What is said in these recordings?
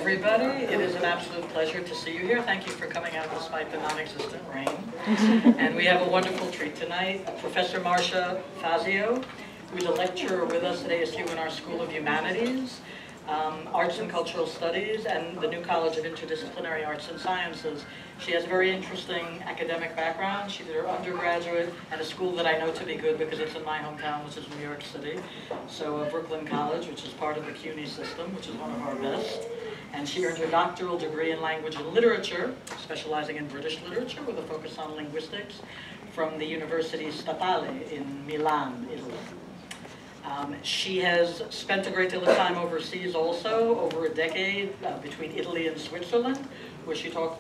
everybody. It is an absolute pleasure to see you here. Thank you for coming out despite the non-existent rain. And we have a wonderful treat tonight. Professor Marsha Fazio, who's a lecturer with us at ASU in our School of Humanities, Arts and Cultural Studies, and the new College of Interdisciplinary Arts and Sciences. She has a very interesting academic background. She did her undergraduate at a school that I know to be good because it's in my hometown, which is New York City. So Brooklyn College, which is part of the CUNY system, which is one of our best. And she earned her doctoral degree in language and literature, specializing in British literature with a focus on linguistics, from the University Statale in Milan, Italy. She has spent a great deal of time overseas also, over a decade, between Italy and Switzerland, where she taught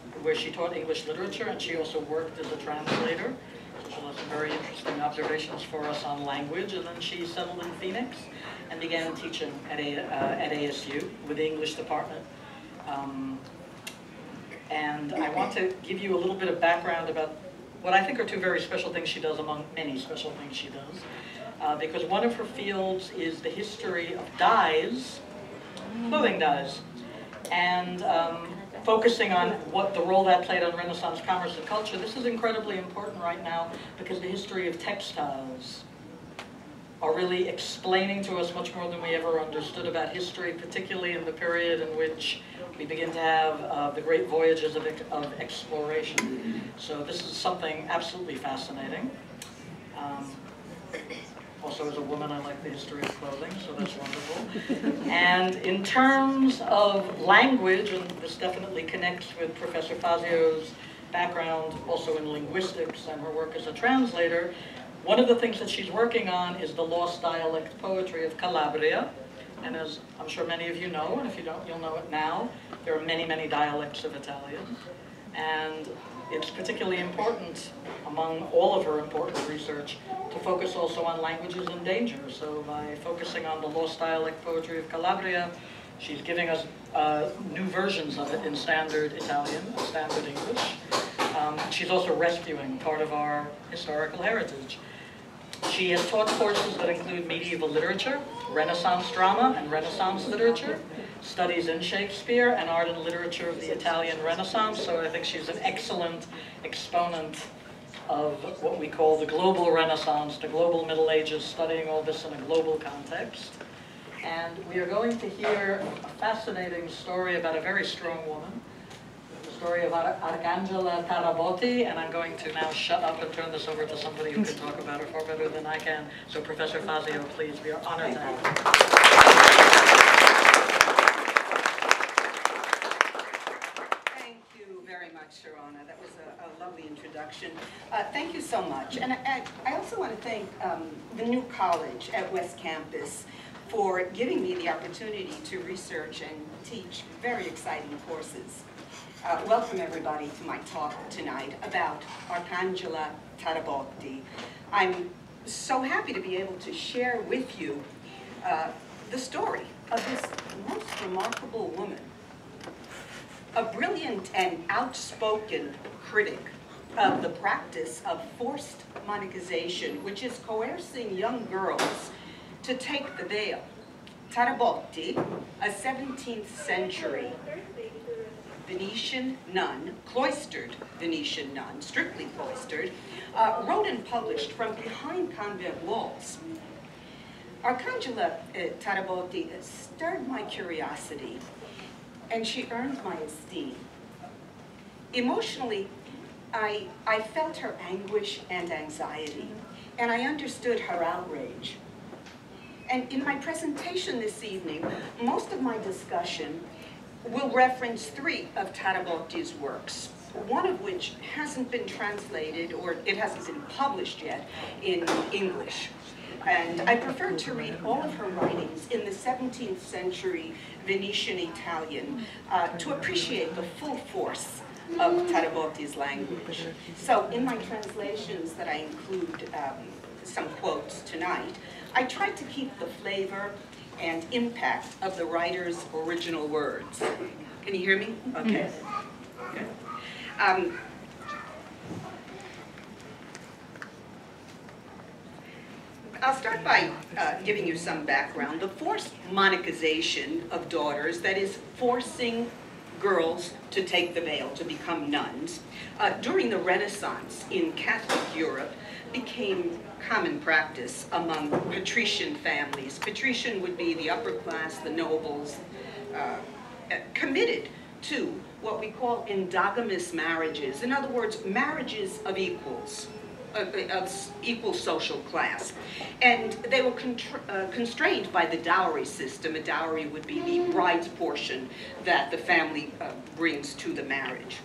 English literature, and she also worked as a translator. So she has some very interesting observations for us on language. And then she settled in Phoenix and began teaching at ASU with the English department. And I want to give you a little bit of background about what I think are two very special things she does among many special things she does. Because one of her fields is the history of dyes, clothing dyes, and focusing on what the role that played on Renaissance commerce and culture. This is incredibly important right now because the history of textiles are really explaining to us much more than we ever understood about history, particularly in the period in which we begin to have the great voyages of exploration. So this is something absolutely fascinating. Also, as a woman, I like the history of clothing, so that's wonderful. And in terms of language, and this definitely connects with Professor Fazio's background also in linguistics and her work as a translator, one of the things that she's working on is the lost dialect poetry of Calabria. And as I'm sure many of you know, and if you don't, you'll know it now, there are many, many dialects of Italian. And it's particularly important among all of her important research to focus also on languages in danger. So by focusing on the lost dialect poetry of Calabria, she's giving us new versions of it in standard Italian, standard English. She's also rescuing part of our historical heritage. She has taught courses that include medieval literature, Renaissance drama and Renaissance literature, studies in Shakespeare, and art and literature of the Italian Renaissance. So I think she's an excellent exponent of what we call the global Renaissance, the global Middle Ages, studying all this in a global context. And we are going to hear a fascinating story about a very strong woman, the story of Arcangela Tarabotti, and I'm going to now shut up and turn this over to somebody who can talk about her far better than I can. So Professor Fazio, please, we are honored to have you. Sharona. That was a lovely introduction. Thank you so much. And I also want to thank the new college at West Campus for giving me the opportunity to research and teach very exciting courses. Welcome everybody to my talk tonight about Arcangela Tarabotti. I'm so happy to be able to share with you the story of this most remarkable woman, a brilliant and outspoken critic of the practice of forced monetization, which is coercing young girls to take the veil. Tarabotti, a 17th century Venetian nun, cloistered Venetian nun, strictly cloistered, wrote and published from behind convent walls. Arcangela Tarabotti stirred my curiosity, and she earned my esteem. Emotionally, I felt her anguish and anxiety, and I understood her outrage. And in my presentation this evening, most of my discussion will reference 3 of Tarabotti's works, one of which hasn't been translated, or it hasn't been published yet, in English. And I prefer to read all of her writings in the 17th century Venetian Italian to appreciate the full force of Tarabotti's language. So in my translations that I include some quotes tonight, I tried to keep the flavor and impact of the writer's original words. Can you hear me? Okay. Good. I'll start by giving you some background. The forced monachization of daughters, that is, forcing girls to take the veil, to become nuns, during the Renaissance in Catholic Europe became common practice among patrician families. Patrician would be the upper class, the nobles, committed to what we call endogamous marriages. In other words, marriages of equals, of equal social class. And they were constrained by the dowry system. A dowry would be the bride's portion that the family brings to the marriage.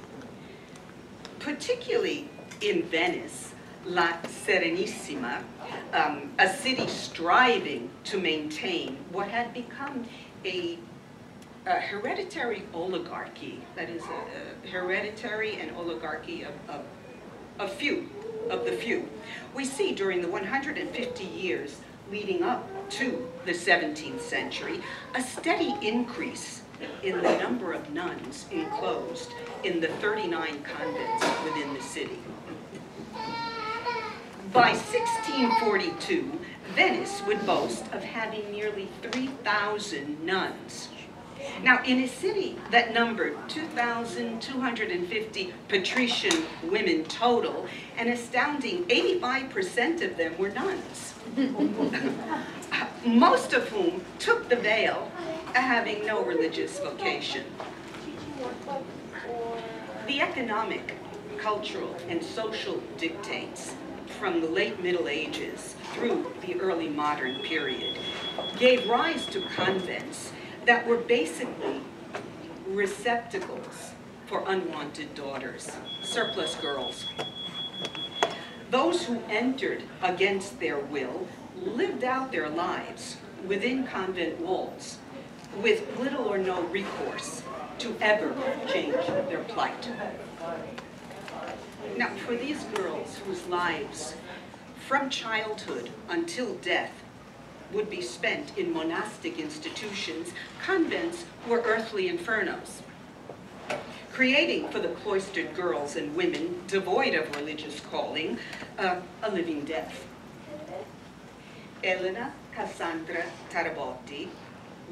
Particularly in Venice, La Serenissima, a city striving to maintain what had become a hereditary oligarchy, that is a hereditary and oligarchy of the few. We see during the 150 years leading up to the 17th century, a steady increase in the number of nuns enclosed in the 39 convents within the city. By 1642, Venice would boast of having nearly 3,000 nuns. Now, in a city that numbered 2,250 patrician women total, an astounding 85% of them were nuns, most of whom took the veil, having no religious vocation. The economic, cultural, and social dictates from the late Middle Ages through the early modern period gave rise to convents that were basically receptacles for unwanted daughters, surplus girls. Those who entered against their will lived out their lives within convent walls with little or no recourse to ever change their plight. Now, for these girls whose lives from childhood until death would be spent in monastic institutions, convents were earthly infernos, creating for the cloistered girls and women devoid of religious calling a living death. Elena Cassandra Tarabotti,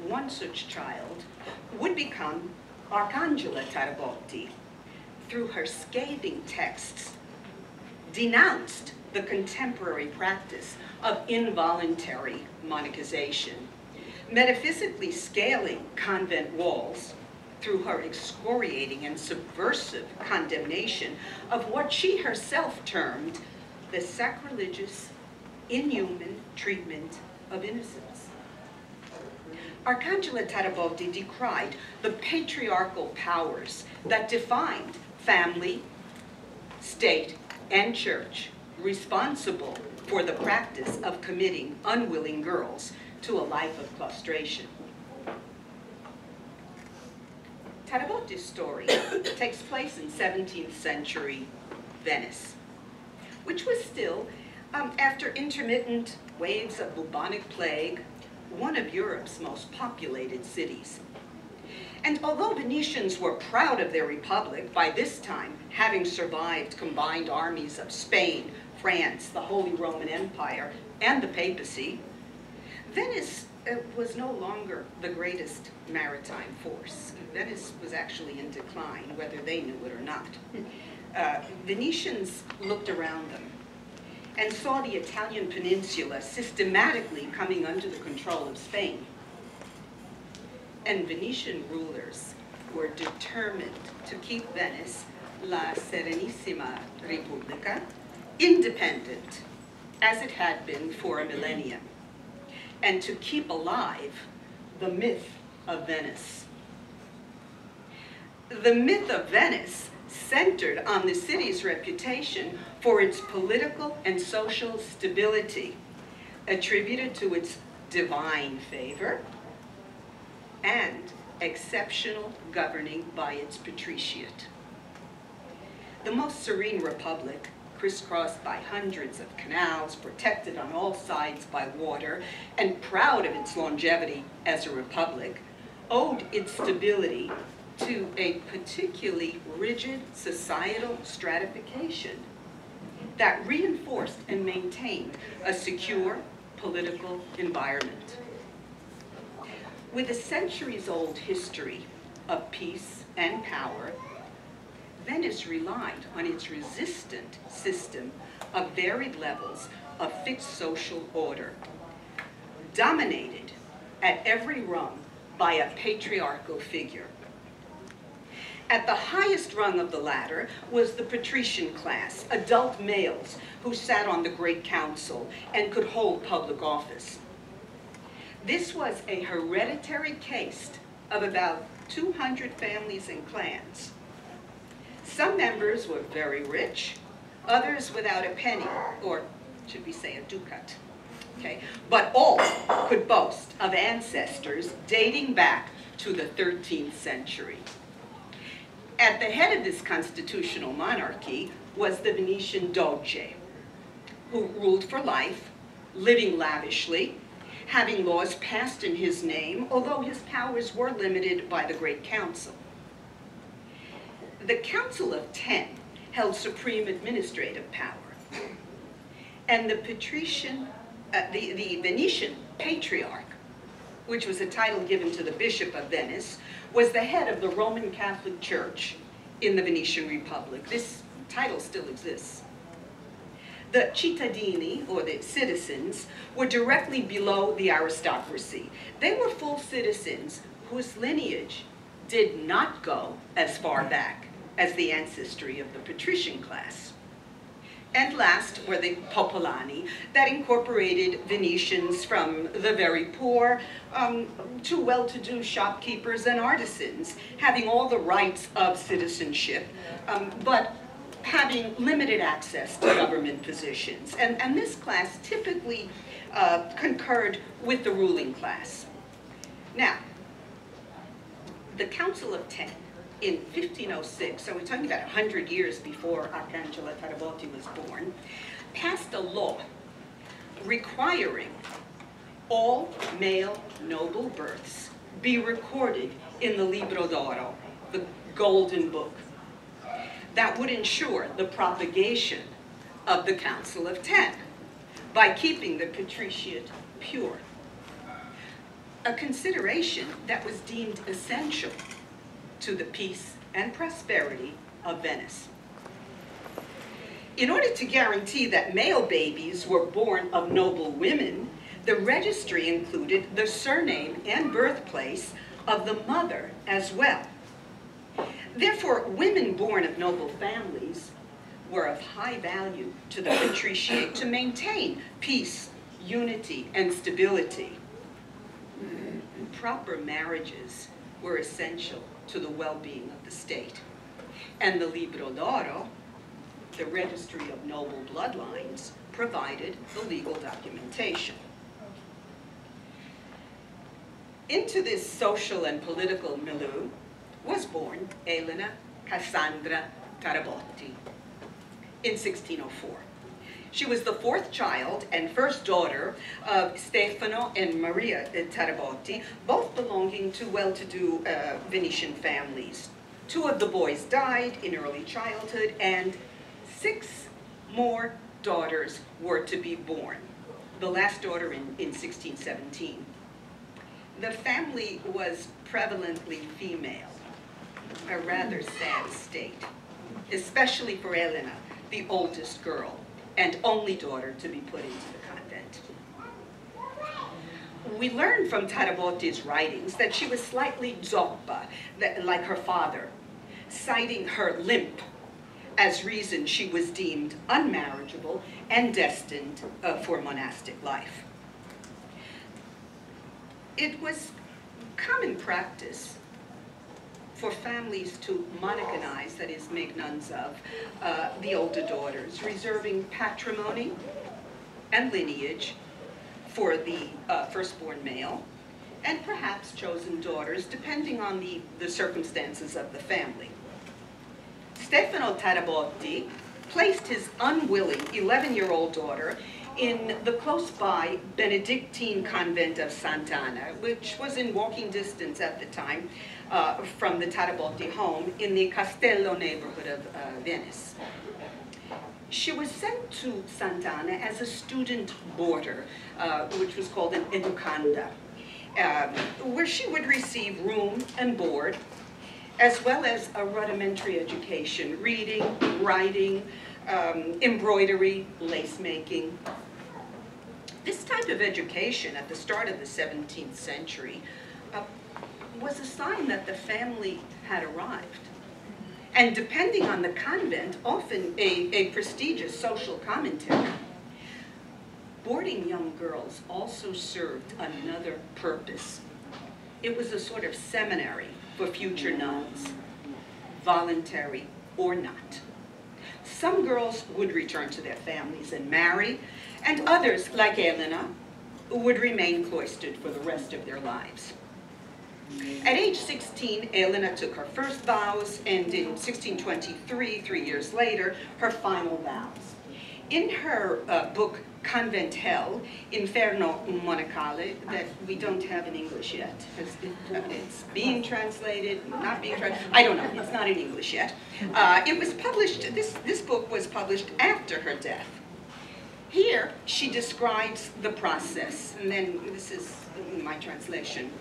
one such child, would become Arcangela Tarabotti through her scathing texts, denounced the contemporary practice of involuntary monachization, metaphysically scaling convent walls through her excoriating and subversive condemnation of what she herself termed the sacrilegious, inhuman treatment of innocents. Arcangela Tarabotti decried the patriarchal powers that defined family, state, and church responsible for the practice of committing unwilling girls to a life of cloistration. Tarabotti's story takes place in 17th century Venice, which was still, after intermittent waves of bubonic plague, one of Europe's most populated cities. And although Venetians were proud of their republic, by this time having survived combined armies of Spain, France, the Holy Roman Empire, and the papacy, Venice was no longer the greatest maritime force. Venice was actually in decline, whether they knew it or not. Venetians looked around them and saw the Italian peninsula systematically coming under the control of Spain. And Venetian rulers were determined to keep Venice, La Serenissima Repubblica, independent, as it had been for a millennium, and to keep alive the myth of Venice. The myth of Venice centered on the city's reputation for its political and social stability, attributed to its divine favor and exceptional governing by its patriciate. The most serene republic, crisscrossed by hundreds of canals, protected on all sides by water, and proud of its longevity as a republic, owed its stability to a particularly rigid societal stratification that reinforced and maintained a secure, political environment. With a centuries-old history of peace and power, Venice relied on its resistant system of varied levels of fixed social order, dominated at every rung by a patriarchal figure. At the highest rung of the ladder was the patrician class, adult males who sat on the Great Council and could hold public office. This was a hereditary caste of about 200 families and clans. Some members were very rich, others without a penny, or should we say a ducat. Okay? But all could boast of ancestors dating back to the 13th century. At the head of this constitutional monarchy was the Venetian Doge, who ruled for life, living lavishly, having laws passed in his name, although his powers were limited by the Great Council. The Council of Ten held supreme administrative power, and the Venetian Patriarch, which was a title given to the Bishop of Venice, was the head of the Roman Catholic Church in the Venetian Republic. This title still exists. The cittadini, or the citizens, were directly below the aristocracy. They were full citizens whose lineage did not go as far back as the ancestry of the patrician class. And last were the popolani, that incorporated Venetians from the very poor to well-to-do shopkeepers and artisans, having all the rights of citizenship, but having limited access to government positions. And this class typically concurred with the ruling class. Now, the Council of Ten in 1506, so we're talking about 100 years before Arcangela Tarabotti was born, passed a law requiring all male noble births be recorded in the Libro d'Oro, the Golden Book, that would ensure the propagation of the Council of Ten by keeping the patriciate pure, a consideration that was deemed essential to the peace and prosperity of Venice. In order to guarantee that male babies were born of noble women, the registry included the surname and birthplace of the mother as well. Therefore, women born of noble families were of high value to the patriciate to maintain peace, unity, and stability. Proper marriages were essential to the well-being of the state. And the Libro d'Oro, the registry of noble bloodlines, provided the legal documentation. Into this social and political milieu was born Elena Cassandra Tarabotti in 1604. She was the fourth child and first daughter of Stefano and Maria Tarabotti, both belonging to well-to-do Venetian families. Two of the boys died in early childhood, and 6 more daughters were to be born, the last daughter in 1617. The family was prevalently female, a rather sad state, especially for Elena, the oldest girl and only daughter to be put into the convent. We learn from Tarabotti's writings that she was slightly zoppa, like her father, citing her limp as reason she was deemed unmarriageable and destined for monastic life. It was common practice for families to monachanize, that is, make nuns of, the older daughters, reserving patrimony and lineage for the firstborn male, and perhaps chosen daughters, depending on the circumstances of the family. Stefano Tarabotti placed his unwilling 11-year-old daughter in the close-by Benedictine convent of Sant'Anna, which was in walking distance at the time from the Tarabotti home in the Castello neighborhood of Venice. She was sent to Sant'Anna as a student boarder, which was called an educanda, where she would receive room and board, as well as a rudimentary education, reading, writing, embroidery, lace making. This type of education at the start of the 17th century was a sign that the family had arrived. And depending on the convent, often a prestigious social commentary. Boarding young girls also served another purpose. It was a sort of seminary for future nuns, voluntary or not. Some girls would return to their families and marry, and others, like Elena, would remain cloistered for the rest of their lives. At age 16, Elena took her first vows, and in 1623, 3 years later, her final vows. In her book, Convent Hell, Inferno Monacale, that we don't have in English yet. It's being translated, not being translated, I don't know, it's not in English yet. It was published, this book was published after her death. Here, she describes the process, and then this is my translation.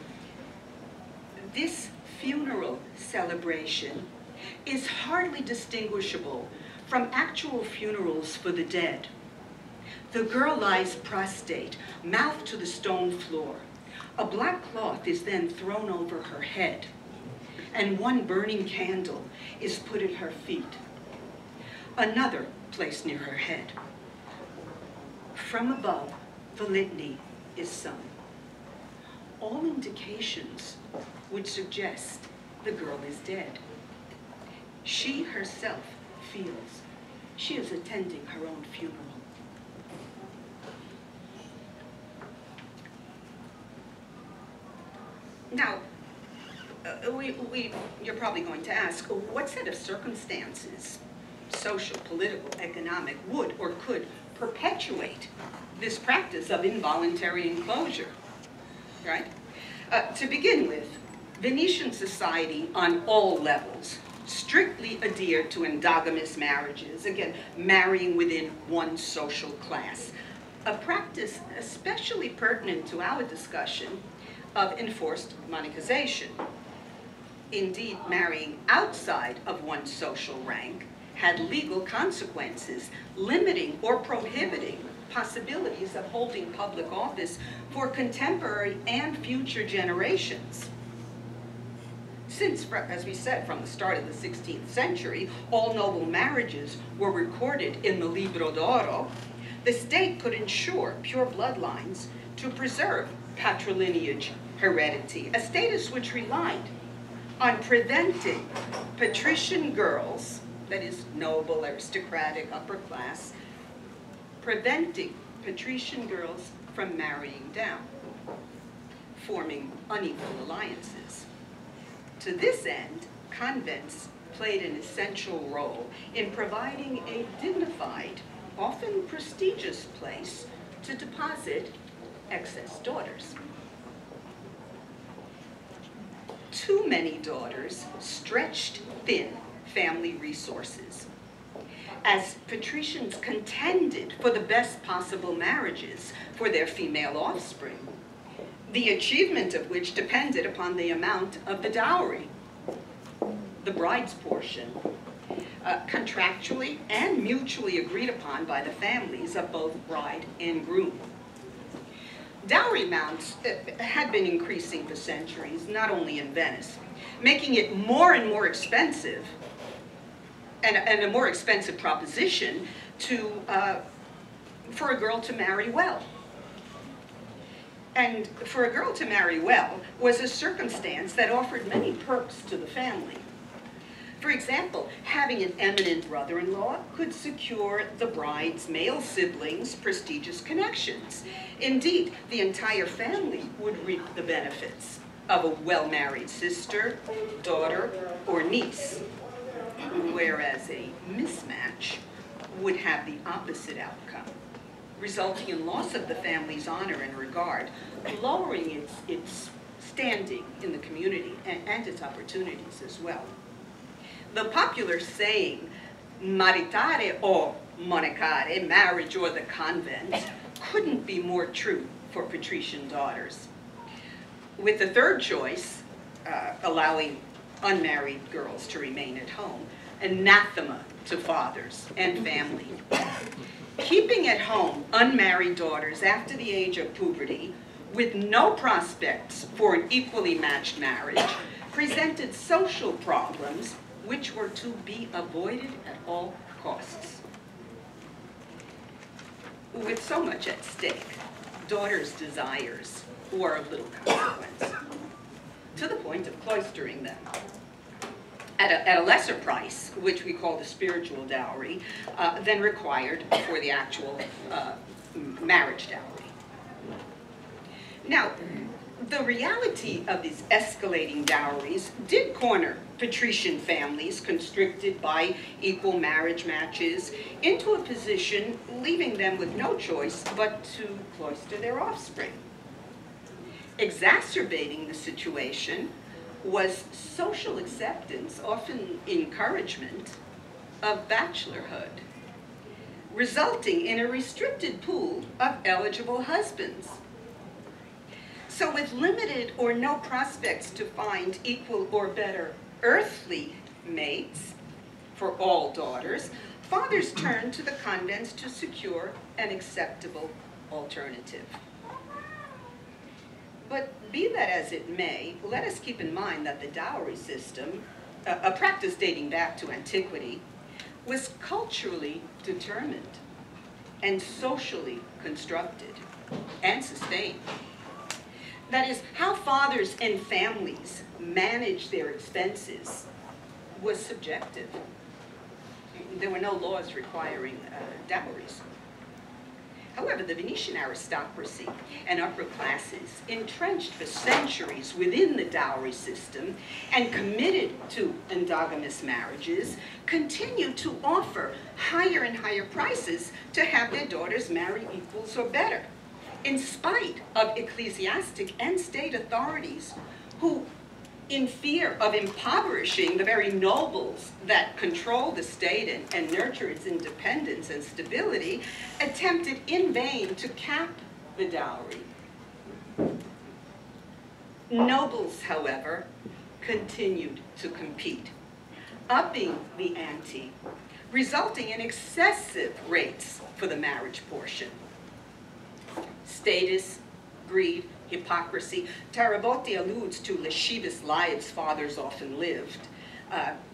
This funeral celebration is hardly distinguishable from actual funerals for the dead. The girl lies prostrate, mouth to the stone floor. A black cloth is then thrown over her head, and one burning candle is put at her feet. Another placed near her head. From above, the litany is sung. All indications would suggest the girl is dead. She herself feels she is attending her own funeral. Now, you're probably going to ask, what set of circumstances, social, political, economic, would or could perpetuate this practice of involuntary enclosure, right? To begin with, Venetian society on all levels strictly adhered to endogamous marriages, again, marrying within one social class, a practice especially pertinent to our discussion of enforced monachization. Indeed, marrying outside of one's social rank had legal consequences, limiting or prohibiting possibilities of holding public office for contemporary and future generations. Since, as we said, from the start of the 16th century, all noble marriages were recorded in the Libro d'Oro, the state could ensure pure bloodlines to preserve patrilineage heredity, a status which relied on preventing patrician girls, that is noble, aristocratic, upper class, preventing patrician girls from marrying down, forming unequal alliances. To this end, convents played an essential role in providing a dignified, often prestigious place to deposit excess daughters. Too many daughters stretched thin family resources. As patricians contended for the best possible marriages for their female offspring, the achievement of which depended upon the amount of the dowry, the bride's portion, contractually and mutually agreed upon by the families of both bride and groom. Dowry amounts had been increasing for centuries, not only in Venice, making it more and more expensive, and a more expensive proposition for a girl to marry well. And for a girl to marry well was a circumstance that offered many perks to the family. For example, having an eminent brother-in-law could secure the bride's male siblings prestigious connections. Indeed, the entire family would reap the benefits of a well-married sister, daughter, or niece, whereas a mismatch would have the opposite outcome, resulting in loss of the family's honor and regard, lowering its standing in the community and its opportunities as well. The popular saying, maritare o monacare, marriage or the convent, couldn't be more true for patrician daughters. With the third choice, allowing unmarried girls to remain at home, anathema to fathers and family. Keeping at home unmarried daughters after the age of puberty with no prospects for an equally matched marriage presented social problems which were to be avoided at all costs. With so much at stake, daughters' desires were of little consequence, to the point of cloistering them at a lesser price, which we call the spiritual dowry, than required for the actual marriage dowry. Now, the reality of these escalating dowries did corner patrician families constricted by equal marriage matches into a position leaving them with no choice but to cloister their offspring. Exacerbating the situation was social acceptance, often encouragement, of bachelorhood, resulting in a restricted pool of eligible husbands. So with limited or no prospects to find equal or better earthly mates for all daughters, fathers turned to the convents to secure an acceptable alternative. But be that as it may, let us keep in mind that the dowry system, a practice dating back to antiquity, was culturally determined and socially constructed and sustained. That is, how fathers and families managed their expenses was subjective. There were no laws requiring dowries. However, the Venetian aristocracy and upper classes, entrenched for centuries within the dowry system and committed to endogamous marriages, continued to offer higher and higher prices to have their daughters marry equals or better, in spite of ecclesiastic and state authorities who, in fear of impoverishing the very nobles that control the state and nurture its independence and stability, attempted in vain to cap the dowry. Nobles, however, continued to compete, upping the ante, resulting in excessive rates for the marriage portion. Status, greed, hypocrisy. Tarabotti alludes to lascivious lives fathers often lived.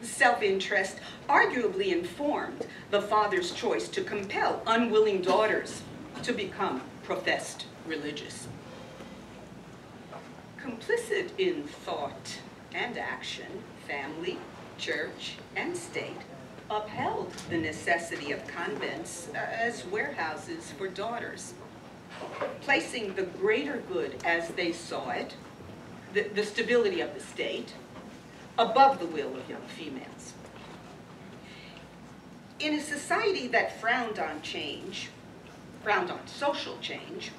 Self-interest arguably informed the father's choice to compel unwilling daughters to become professed religious. Complicit in thought and action, family, church, and state upheld the necessity of convents as warehouses for daughters, placing the greater good as they saw it, the stability of the state, above the will of young females. In a society that frowned on change, frowned on social change,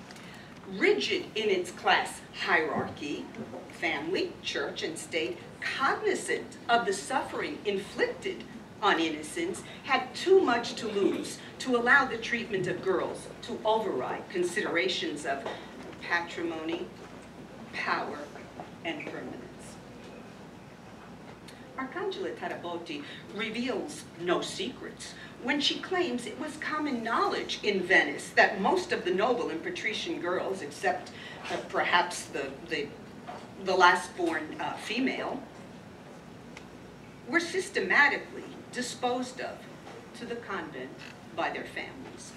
rigid in its class hierarchy, family, church, and state, cognizant of the suffering inflicted on innocents, had too much to lose to allow the treatment of girls to override considerations of patrimony, power, and permanence. Arcangela Tarabotti reveals no secrets when she claims it was common knowledge in Venice that most of the noble and patrician girls, except perhaps the last-born female, were systematically disposed of to the convent by their families,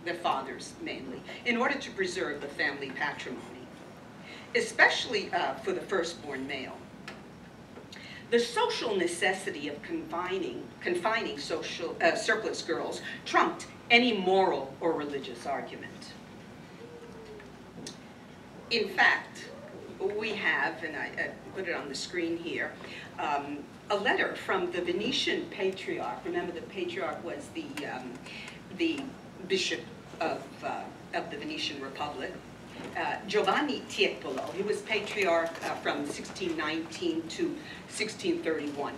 their fathers mainly, in order to preserve the family patrimony, especially for the firstborn male. The social necessity of confining surplus girls trumped any moral or religious argument. In fact, we have, and I put it on the screen here, a letter from the Venetian patriarch. Remember, the patriarch was the bishop of the Venetian Republic, Giovanni Tiepolo. He was patriarch from 1619 to 1631.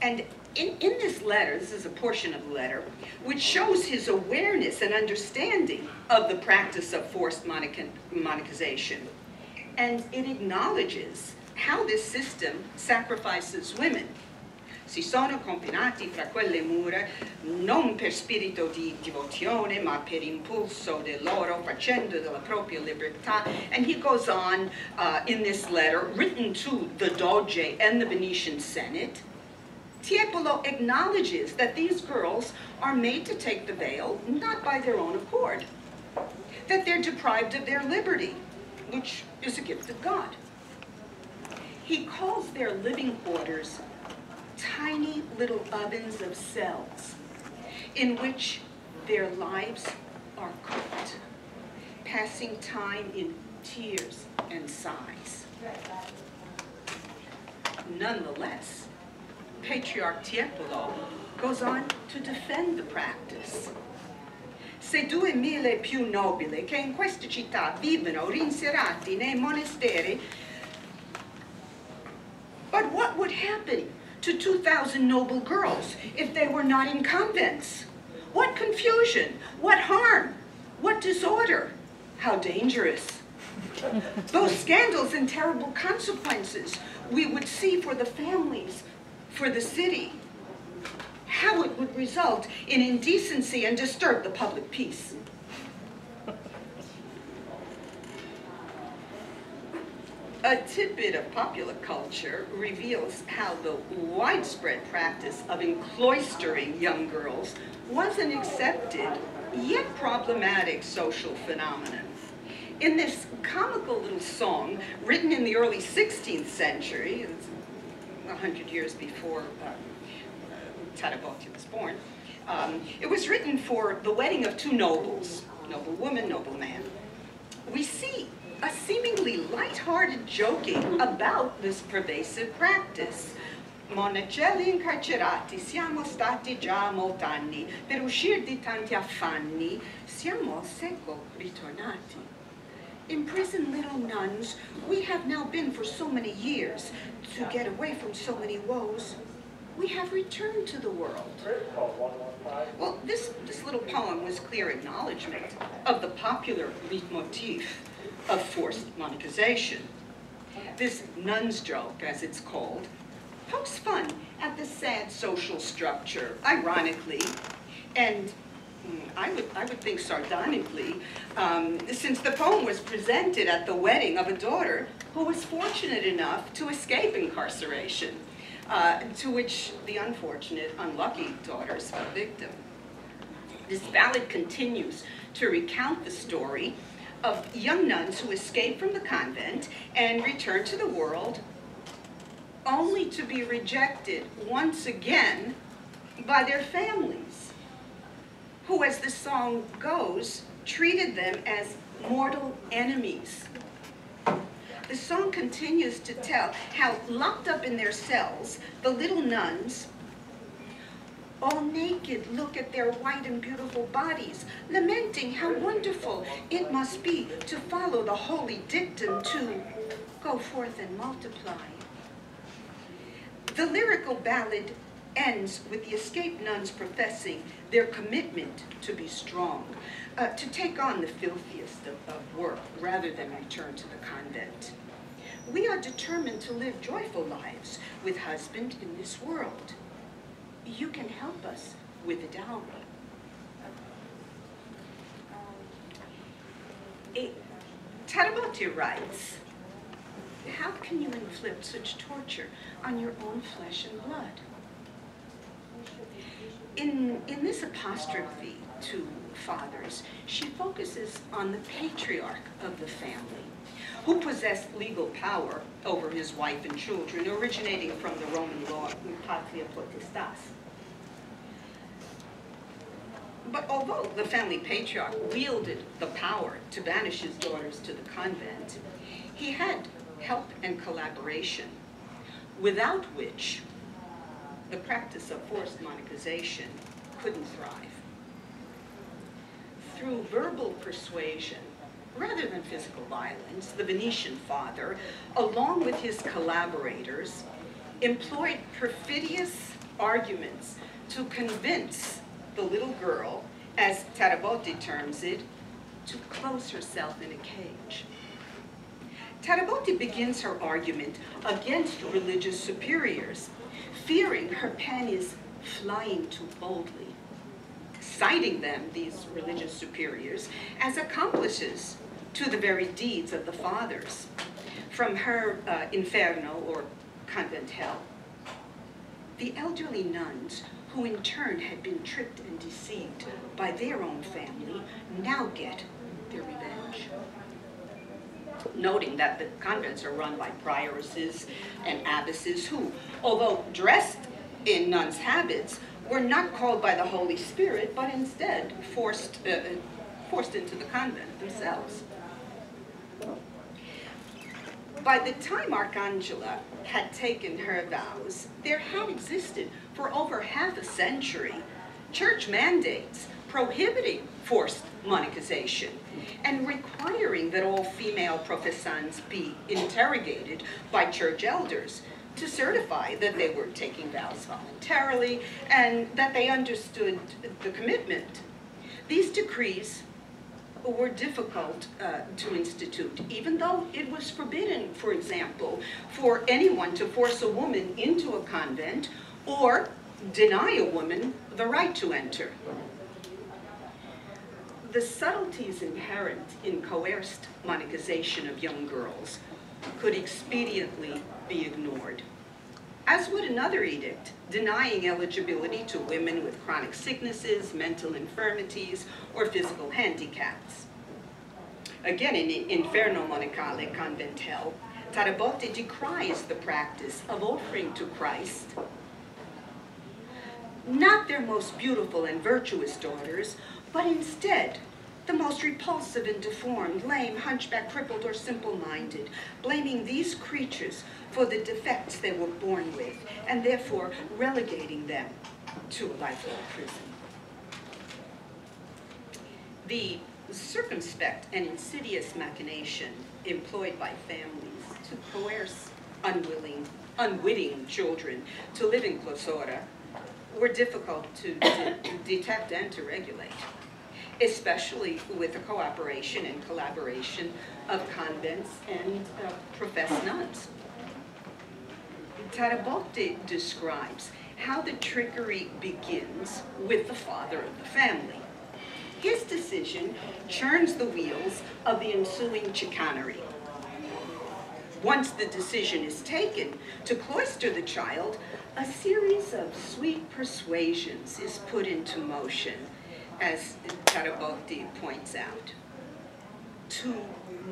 And in this letter, this is a portion of the letter, which shows his awareness and understanding of the practice of forced monicization. And it acknowledges how this system sacrifices women. Si sono confinati fra quelle mura non per spirito di devozione, ma per impulso del loro, facendo della propria libertà. And he goes on in this letter, written to the Doge and the Venetian Senate. Tiepolo acknowledges that these girls are made to take the veil not by their own accord, that they're deprived of their liberty, which is a gift of God. He calls their living quarters tiny little ovens of cells in which their lives are cooked, passing time in tears and sighs. Nonetheless, Patriarch Tiepolo goes on to defend the practice. Se 2000 più nobili che in questa città vivono rinserati nei monasteri, but what would happen to 2,000 noble girls if they were not in convents? What confusion, what harm, what disorder, how dangerous. Those scandals and terrible consequences we would see for the families, for the city, how it would result in indecency and disturb the public peace. A tidbit of popular culture reveals how the widespread practice of cloistering young girls was an accepted, yet problematic social phenomenon. In this comical little song, written in the early 16th century, 100 years before Tarabotti was born, it was written for the wedding of two nobles, noble woman, noble man. We see a seemingly light-hearted joking about this pervasive practice. Monacelli incarcerati, siamo stati già molt'anni, per uscir di tanti affanni, siamo al secolo ritornati. Imprisoned little nuns, we have now been for so many years, to get away from so many woes, we have returned to the world. Well, this little poem was clear acknowledgement of the popular leitmotif of forced monicization. This nun's joke, as it's called, pokes fun at the sad social structure, ironically, and I would think sardonically, since the poem was presented at the wedding of a daughter who was fortunate enough to escape incarceration, to which the unfortunate, unlucky daughters fell victim. This ballad continues to recount the story of young nuns who escaped from the convent and returned to the world, only to be rejected once again by their families, who, as the song goes, treated them as mortal enemies. The song continues to tell how, locked up in their cells, the little nuns, all naked, look at their white and beautiful bodies, lamenting how wonderful it must be to follow the holy dictum to go forth and multiply. The lyrical ballad ends with the escaped nuns professing their commitment to be strong, to take on the filthiest of work rather than return to the convent. We are determined to live joyful lives with husband in this world. You can help us with a dowry. Tarabotti writes, how can you inflict such torture on your own flesh and blood? In this apostrophe to fathers, she focuses on the patriarch of the family, who possessed legal power over his wife and children, originating from the Roman law, patria potestas. But although the family patriarch wielded the power to banish his daughters to the convent, he had help and collaboration, without which the practice of forced monicization couldn't thrive. Through verbal persuasion, rather than physical violence, the Venetian father, along with his collaborators, employed perfidious arguments to convince the little girl, as Tarabotti terms it, to close herself in a cage. Tarabotti begins her argument against religious superiors, fearing her pen is flying too boldly, citing them, these religious superiors, as accomplices to the very deeds of the fathers. From her Inferno, or convent hell, the elderly nuns, who in turn had been tricked and deceived by their own family, now get their revenge. Noting that the convents are run by prioresses and abbesses who, although dressed in nuns' habits, were not called by the Holy Spirit, but instead forced into the convent themselves. By the time Arcangela had taken her vows, there had existed for over half a century church mandates prohibiting forced monetization and requiring that all female professans be interrogated by church elders to certify that they were taking vows voluntarily and that they understood the commitment. These decrees were difficult to institute, even though it was forbidden, for example, for anyone to force a woman into a convent or deny a woman the right to enter. The subtleties inherent in coerced monetization of young girls could expediently be ignored, as would another edict denying eligibility to women with chronic sicknesses, mental infirmities, or physical handicaps. Again, in Inferno Monicale, Convent Hell, Tarabotti decries the practice of offering to Christ not their most beautiful and virtuous daughters, but instead the most repulsive and deformed, lame, hunchback, crippled, or simple-minded, blaming these creatures for the defects they were born with, and therefore relegating them to a lifelong prison. The circumspect and insidious machination employed by families to coerce unwitting children to live in clausura were difficult to detect and to regulate, especially with the cooperation and collaboration of convents and professed nuns. Tarabotti describes how the trickery begins with the father of the family. His decision churns the wheels of the ensuing chicanery. Once the decision is taken to cloister the child, a series of sweet persuasions is put into motion, as Tarabotti points out, to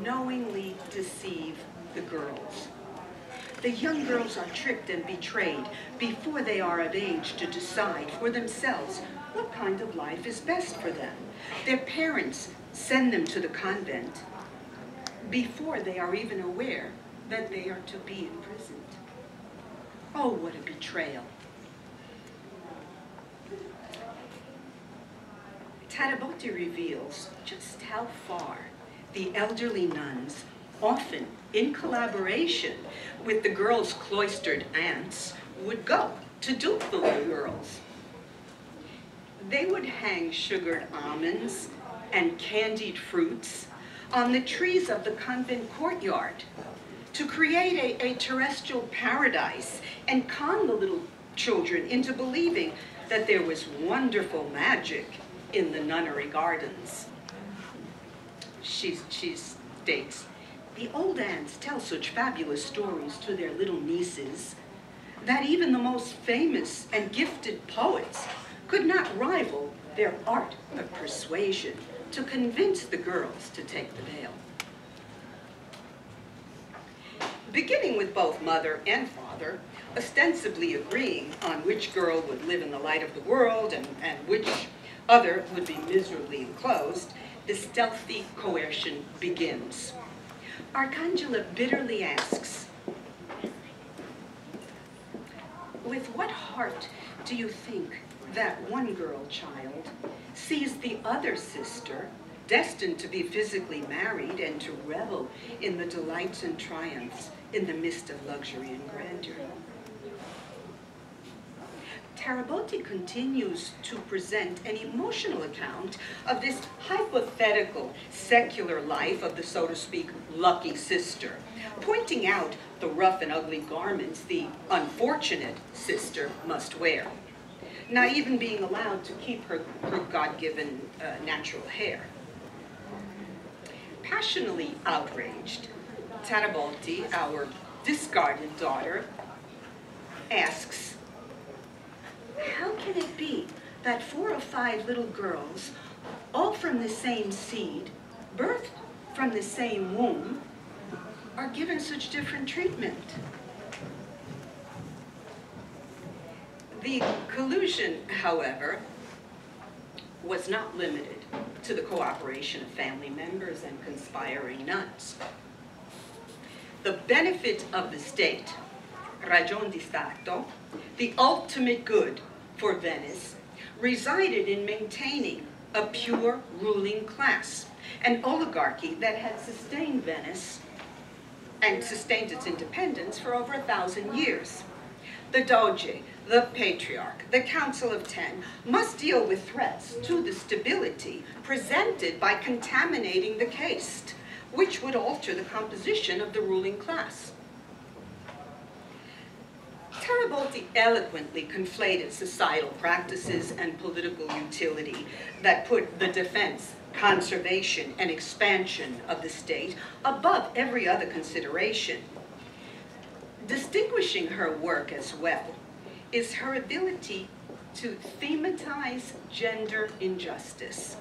knowingly deceive the girls. The young girls are tricked and betrayed before they are of age to decide for themselves what kind of life is best for them. Their parents send them to the convent before they are even aware that they are to be imprisoned. Oh, what a betrayal. Tarabotti reveals just how far the elderly nuns, often in collaboration with the girls' cloistered aunts, would go to dupe the little girls. They would hang sugared almonds and candied fruits on the trees of the convent courtyard to create a terrestrial paradise and con the little children into believing that there was wonderful magic in the nunnery gardens. She states, the old aunts tell such fabulous stories to their little nieces that even the most famous and gifted poets could not rival their art of persuasion to convince the girls to take the veil. Beginning with both mother and father ostensibly agreeing on which girl would live in the light of the world and which other would be miserably enclosed, the stealthy coercion begins. Arcangela bitterly asks, with what heart do you think that one girl child sees the other sister destined to be physically married and to revel in the delights and triumphs in the midst of luxury and grandeur? Tarabotti continues to present an emotional account of this hypothetical secular life of the, so to speak, lucky sister, pointing out the rough and ugly garments the unfortunate sister must wear, not even being allowed to keep her God-given natural hair. Passionately outraged, Tarabotti, our discarded daughter, asks, how can it be that 4 or 5 little girls, all from the same seed, birthed from the same womb, are given such different treatment? The collusion, however, was not limited to the cooperation of family members and conspiring nuns. The benefit of the state, ragion di Stato, the ultimate good for Venice, resided in maintaining a pure ruling class, an oligarchy that had sustained Venice and sustained its independence for over 1,000 years. The Doge, the Patriarch, the Council of Ten must deal with threats to the stability presented by contaminating the caste, which would alter the composition of the ruling class. Tarabotti eloquently conflated societal practices and political utility that put the defense, conservation, and expansion of the state above every other consideration. Distinguishing her work as well is her ability to thematize gender injustice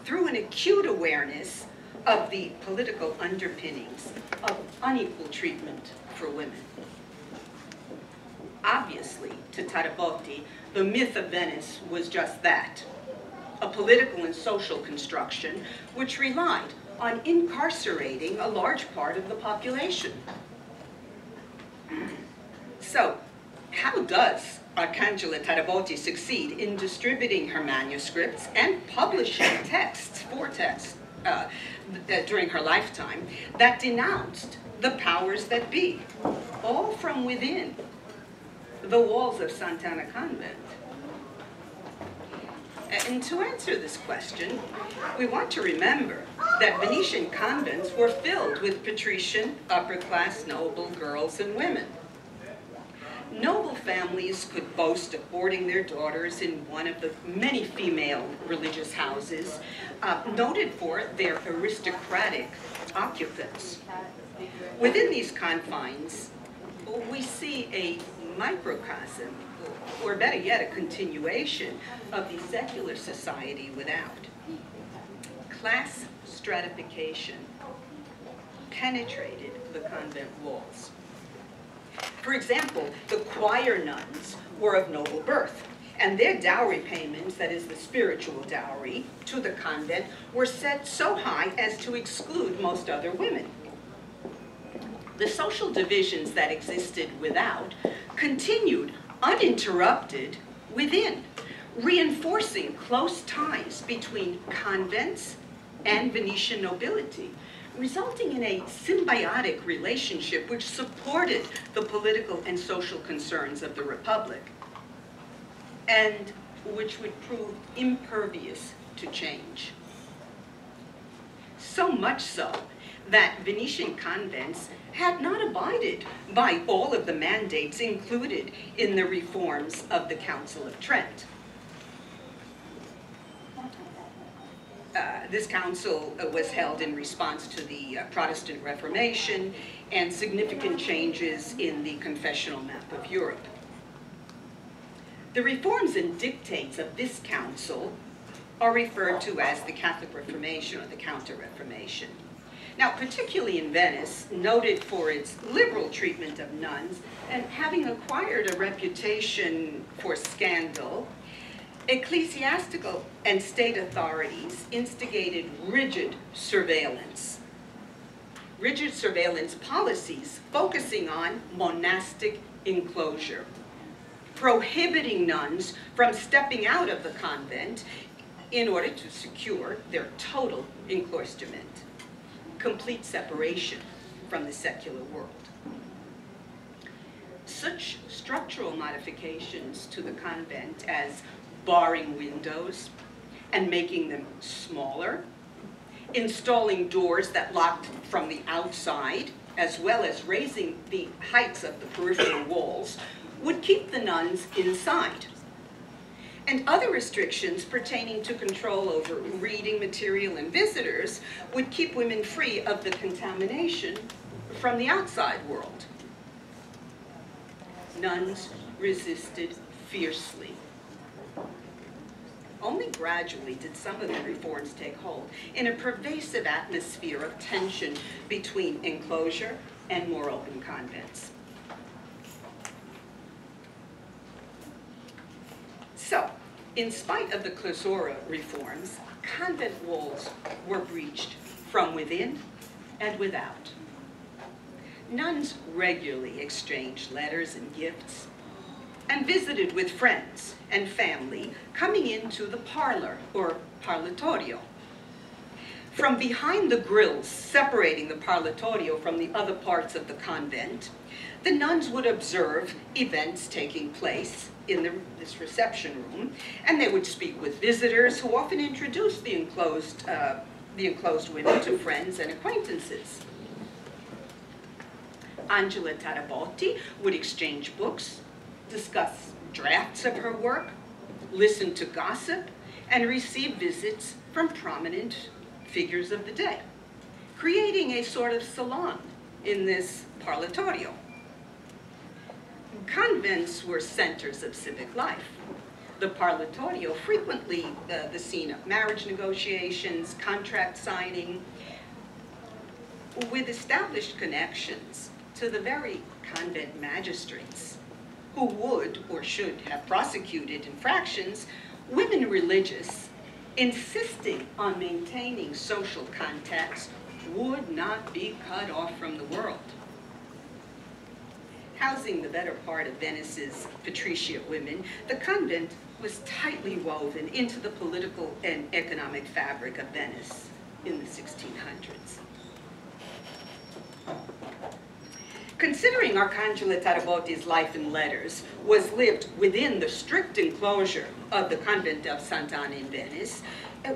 through an acute awareness of the political underpinnings of unequal treatment for women. Obviously, to Tarabotti, the myth of Venice was just that, a political and social construction which relied on incarcerating a large part of the population. So, how does Arcangela Tarabotti succeed in distributing her manuscripts and publishing texts during her lifetime that denounced the powers that be, all from within the walls of Sant'Anna Convent? And to answer this question, we want to remember that Venetian convents were filled with patrician, upper-class, noble girls and women. Noble families could boast of boarding their daughters in one of the many female religious houses, noted for their aristocratic occupants. Within these confines, we see a microcosm, or better yet, a continuation of the secular society without. Class stratification penetrated the convent walls. For example, the choir nuns were of noble birth, and their dowry payments, that is the spiritual dowry, to the convent were set so high as to exclude most other women. The social divisions that existed without continued uninterrupted within, reinforcing close ties between convents and Venetian nobility, resulting in a symbiotic relationship which supported the political and social concerns of the Republic, and which would prove impervious to change. So much so that Venetian convents had not abided by all of the mandates included in the reforms of the Council of Trent. This council was held in response to the Protestant Reformation and significant changes in the confessional map of Europe. The reforms and dictates of this council are referred to as the Catholic Reformation or the Counter-Reformation. Now, particularly in Venice, noted for its liberal treatment of nuns and having acquired a reputation for scandal, ecclesiastical and state authorities instigated rigid surveillance policies focusing on monastic enclosure, prohibiting nuns from stepping out of the convent in order to secure their total encloisterment, complete separation from the secular world. such structural modifications to the convent as barring windows and making them smaller, installing doors that locked from the outside, as well as raising the heights of the peripheral walls, would keep the nuns inside. And other restrictions pertaining to control over reading material and visitors would keep women free of the contamination from the outside world. Nuns resisted fiercely. Only gradually did some of the reforms take hold in a pervasive atmosphere of tension between enclosure and more open convents. So, in spite of the clausura reforms, convent walls were breached from within and without. Nuns regularly exchanged letters and gifts and visited with friends and family coming into the parlor or parlatorio. From behind the grills separating the parlatorio from the other parts of the convent, the nuns would observe events taking place in this reception room, and they would speak with visitors who often introduced the enclosed women to friends and acquaintances. Arcangela Tarabotti would exchange books, discuss drafts of her work, listen to gossip, and receive visits from prominent figures of the day, creating a sort of salon in this parlatorio. Convents were centers of civic life. The parlatorio frequently the scene of marriage negotiations, contract signing, with established connections to the very convent magistrates who would or should have prosecuted infractions. Women religious, insisting on maintaining social contacts, would not be cut off from the world. Housing the better part of Venice's patriciate women, the convent was tightly woven into the political and economic fabric of Venice in the 1600s. Considering Arcangela Tarabotti's life and letters was lived within the strict enclosure of the convent of Sant'Anna in Venice,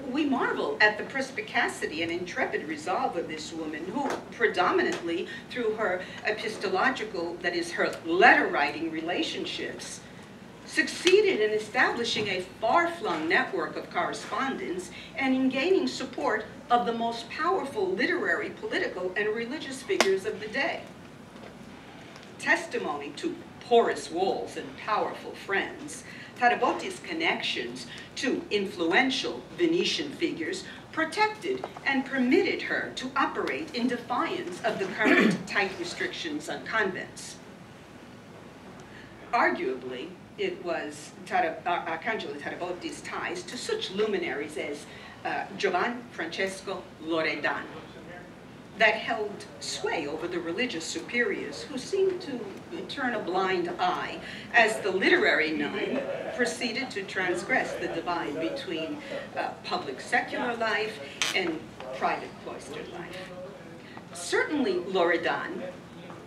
we marvel at the perspicacity and intrepid resolve of this woman who, predominantly through her epistological, that is, her letter-writing relationships, succeeded in establishing a far-flung network of correspondence and in gaining support of the most powerful literary, political, and religious figures of the day. Testimony to porous walls and powerful friends, Tarabotti's connections to influential Venetian figures protected and permitted her to operate in defiance of the current tight restrictions on convents. Arguably, it was Arcangela Tarabotti's ties to such luminaries as Giovan Francesco Loredan that held sway over the religious superiors who seemed to turn a blind eye as the literary nun proceeded to transgress the divide between public secular life and private cloistered life. Certainly Loredan,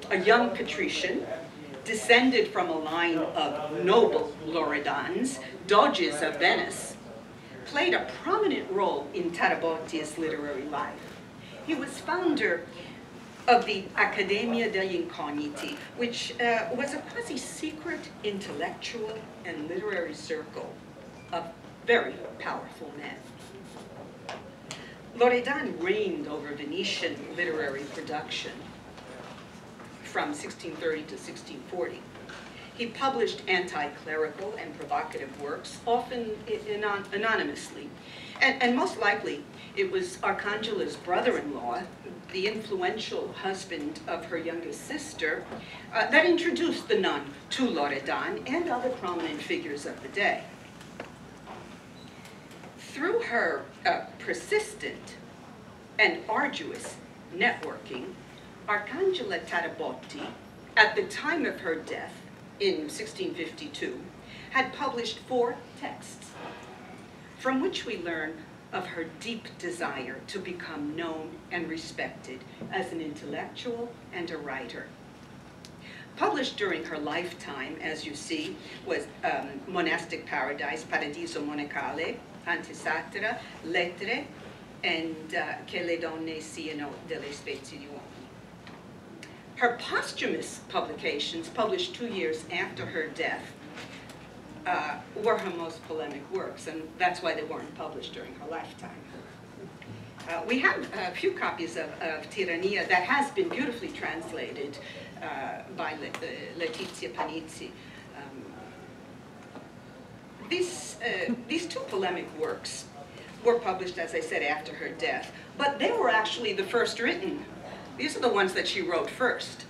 a young patrician, descended from a line of noble Loredans, doges of Venice, played a prominent role in Tarabotti's literary life. He was founder of the Accademia degli Incogniti, which was a quasi-secret intellectual and literary circle of very powerful men. Loredan reigned over Venetian literary production from 1630 to 1640. He published anti-clerical and provocative works, often anonymously. And most likely, it was Arcangela's brother-in-law, the influential husband of her youngest sister, that introduced the nun to Loredan and other prominent figures of the day. Through her persistent and arduous networking, Arcangela Tarabotti, at the time of her death in 1652, had published 4 texts, from which we learn of her deep desire to become known and respected as an intellectual and a writer. Published during her lifetime, as you see, was Monastic Paradise, Paradiso Monacale, Antesatra, Lettere, and Che le donne siano delle specie di uomini. Her posthumous publications, published 2 years after her death, were her most polemic works, and that's why they weren't published during her lifetime. We have a few copies of Tirania that has been beautifully translated by Letizia Panizzi. These two polemic works were published, as I said, after her death, but they were actually the first written. These are the ones that she wrote first.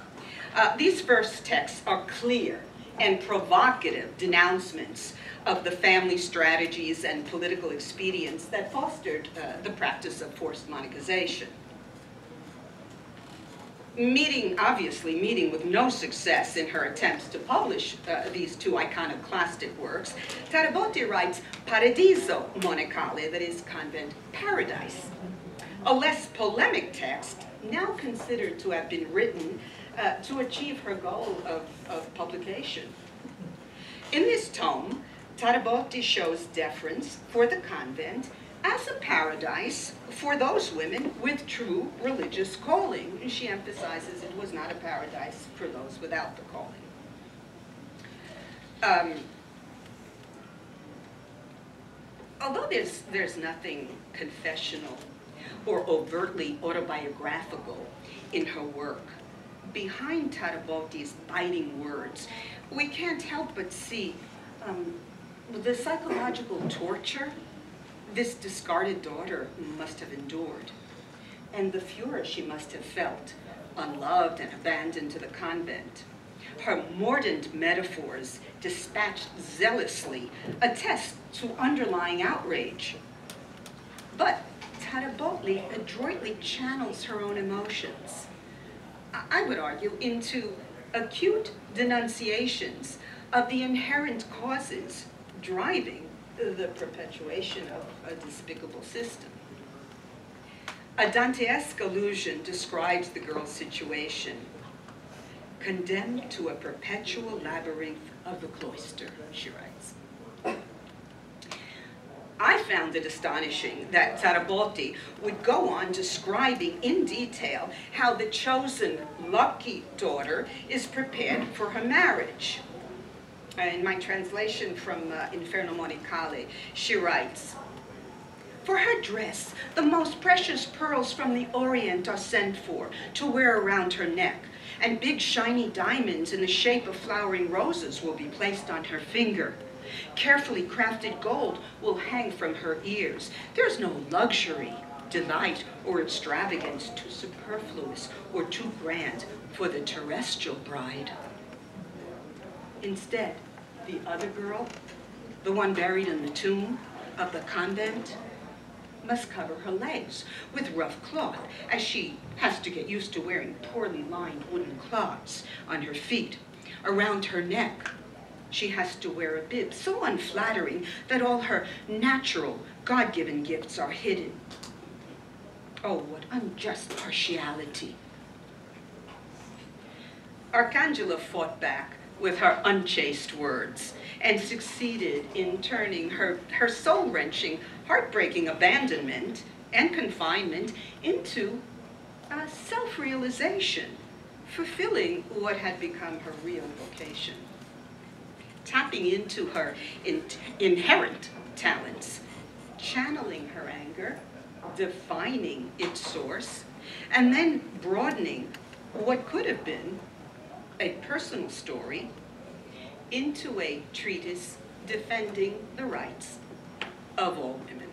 These first texts are clear and provocative denouncements of the family strategies and political expedients that fostered the practice of forced monetization. Obviously meeting with no success in her attempts to publish these two iconoclastic works, Tarabotti writes Paradiso Monacale, that is, convent paradise, a less polemic text now considered to have been written to achieve her goal of publication. In this tome, Tarabotti shows deference for the convent as a paradise for those women with true religious calling. She emphasizes it was not a paradise for those without the calling. Although there's nothing confessional or overtly autobiographical in her work, behind Tarabotti's biting words, we can't help but see the psychological torture this discarded daughter must have endured, and the furor she must have felt, unloved and abandoned to the convent. Her mordant metaphors, dispatched zealously, attest to underlying outrage. But Tarabotti adroitly channels her own emotions, I would argue, into acute denunciations of the inherent causes driving the perpetuation of a despicable system. A Dantesque allusion describes the girl's situation: condemned to a perpetual labyrinth of the cloister, she writes. I found it astonishing that Tarabotti would go on describing in detail how the chosen lucky daughter is prepared for her marriage. In my translation from Inferno Monicale, she writes, "For her dress, the most precious pearls from the Orient are sent for to wear around her neck, and big shiny diamonds in the shape of flowering roses will be placed on her finger. Carefully crafted gold will hang from her ears. There's no luxury, delight, or extravagance too superfluous or too grand for the terrestrial bride. Instead, the other girl, the one buried in the tomb of the convent, must cover her legs with rough cloth, as she has to get used to wearing poorly lined wooden cloths on her feet. Around her neck, she has to wear a bib so unflattering that all her natural, God-given gifts are hidden. Oh, what unjust partiality." Arcangela fought back with her unchaste words and succeeded in turning her soul-wrenching, heartbreaking abandonment and confinement into a self-realization, fulfilling what had become her real vocation. Tapping into her inherent talents, channeling her anger, defining its source, and then broadening what could have been a personal story into a treatise defending the rights of all women.